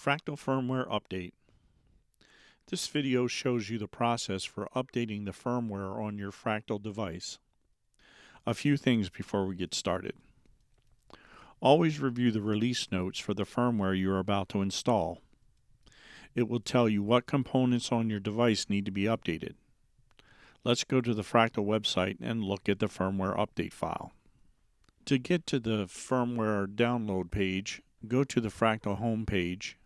Fractal Firmware Update. This video shows you the process for updating the firmware on your Fractal device. A few things before we get started. Always review the release notes for the firmware you are about to install. It will tell you what components on your device need to be updated. Let's go to the Fractal website and look at the firmware update file. To get to the firmware download page, go to the Fractal home page.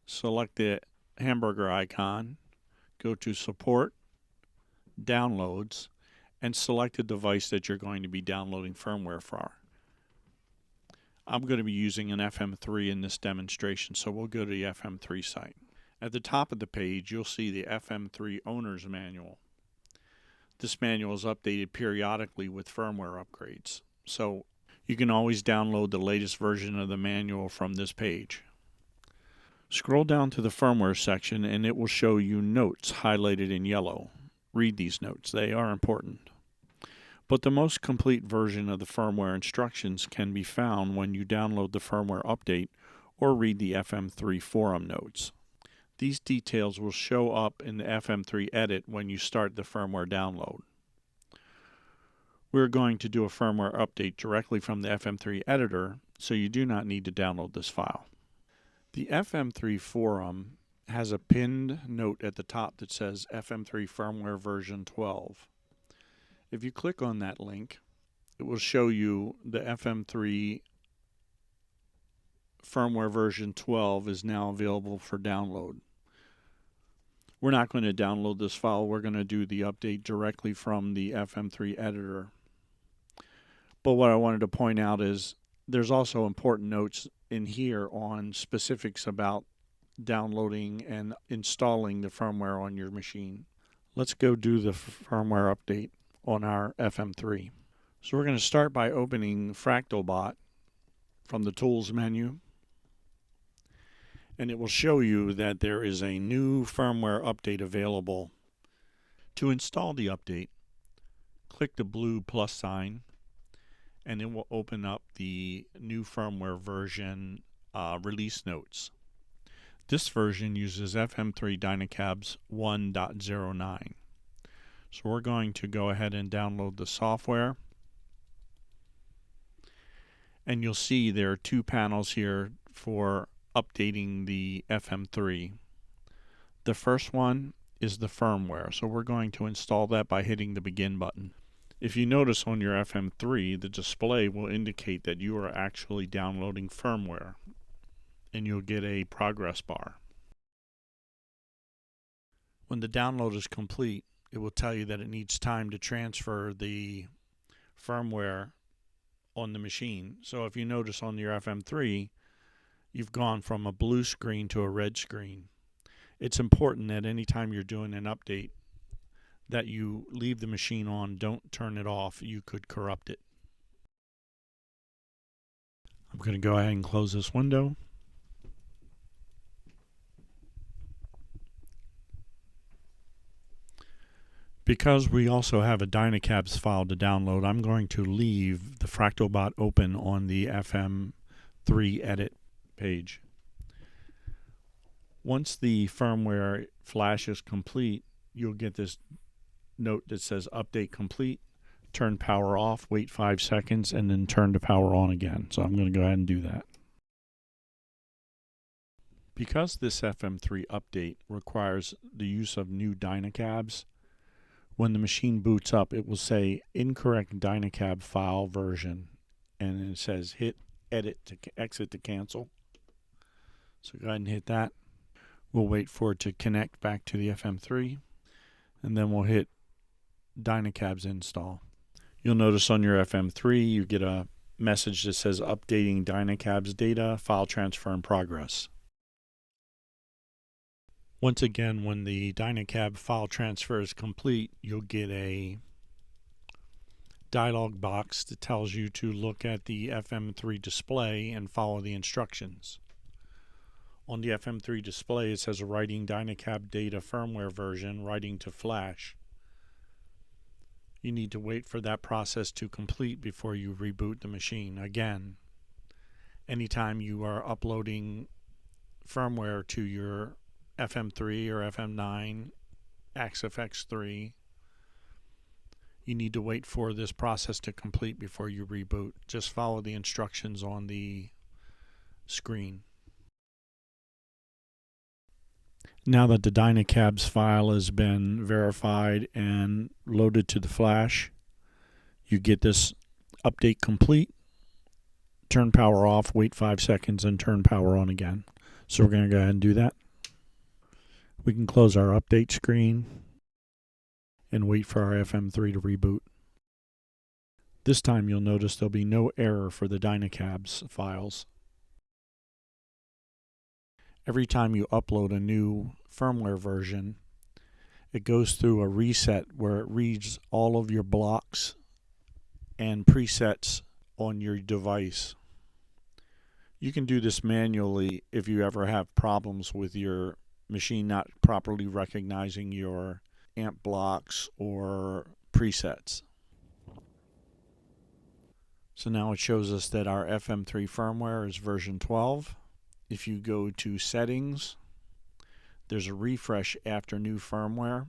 Select the hamburger icon, go to Support, Downloads, and select the device that you're going to be downloading firmware for. I'm going to be using an FM3 in this demonstration, so we'll go to the FM3 site. At the top of the page, you'll see the FM3 Owner's Manual. This manual is updated periodically with firmware upgrades, so you can always download the latest version of the manual from this page. Scroll down to the firmware section and it will show you notes highlighted in yellow. Read these notes, they are important. But the most complete version of the firmware instructions can be found when you download the firmware update or read the FM3 forum notes. These details will show up in the FM3 edit when you start the firmware download. We're going to do a firmware update directly from the FM3 editor, so you do not need to download this file. The FM3 forum has a pinned note at the top that says FM3 firmware version 12. If you click on that link, it will show you the FM3 firmware version 12 is now available for download. We're not going to download this file, we're going to do the update directly from the FM3 editor. But what I wanted to point out is there's also important notes in here on specifics about downloading and installing the firmware on your machine. Let's go do the firmware update on our FM3. So we're going to start by opening FractalBot from the Tools menu, and it will show you that there is a new firmware update available. To install the update, click the blue plus sign and it will open up the new firmware version release notes. This version uses FM3 Dynacabs 1.09. So we're going to go ahead and download the software. And you'll see there are two panels here for updating the FM3. The first one is the firmware. So we're going to install that by hitting the begin button. If you notice on your FM3, the display will indicate that you are actually downloading firmware, and you'll get a progress bar. When the download is complete, it will tell you that it needs time to transfer the firmware on the machine. So if you notice on your FM3, you've gone from a blue screen to a red screen. It's important that anytime you're doing an update that you leave the machine on, don't turn it off, you could corrupt it. I'm going to go ahead and close this window. Because we also have a Dynacabs file to download, I'm going to leave the FractalBot open on the FM3 edit page. Once the firmware flash is complete, you'll get this note that says update complete. Turn power off, wait 5 seconds, and then turn the power on again. So I'm going to go ahead and do that. Because this FM3 update requires the use of new Dynacabs, when the machine boots up, it will say incorrect Dynacab file version, and it says hit edit to exit to cancel. So go ahead and hit that. We'll wait for it to connect back to the FM3, and then we'll hit Dynacabs install. You'll notice on your FM3 you get a message that says updating Dynacabs data, file transfer in progress. Once again, when the Dynacab file transfer is complete, you'll get a dialog box that tells you to look at the FM3 display and follow the instructions. On the FM3 display, it says writing Dynacab data firmware version, writing to flash. You need to wait for that process to complete before you reboot the machine. Again, Anytime you are uploading firmware to your FM3 or FM9, AXFX3, you need to wait for this process to complete before you reboot. Just follow the instructions on the screen. Now that the Dynacabs file has been verified and loaded to the flash, you get this update complete, turn power off, wait 5 seconds, and turn power on again. So we're going to go ahead and do that. We can close our update screen and wait for our FM3 to reboot. This time you'll notice there'll be no error for the Dynacabs files. Every time you upload a new firmware version, it goes through a reset where it reads all of your blocks and presets on your device. You can do this manually if you ever have problems with your machine not properly recognizing your amp blocks or presets. So now it shows us that our FM3 firmware is version 12. If you go to settings, there's a refresh after new firmware.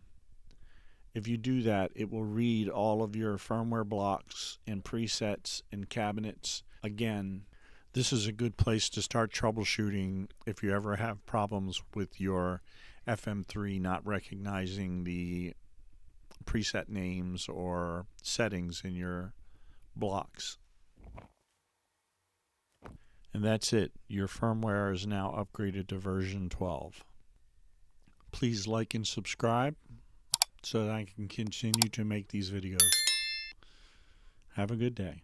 If you do that, it will read all of your firmware blocks and presets and cabinets again. This is a good place to start troubleshooting if you ever have problems with your FM3 not recognizing the preset names or settings in your blocks. And that's it. Your firmware is now upgraded to version 12. Please like and subscribe so that I can continue to make these videos. Have a good day.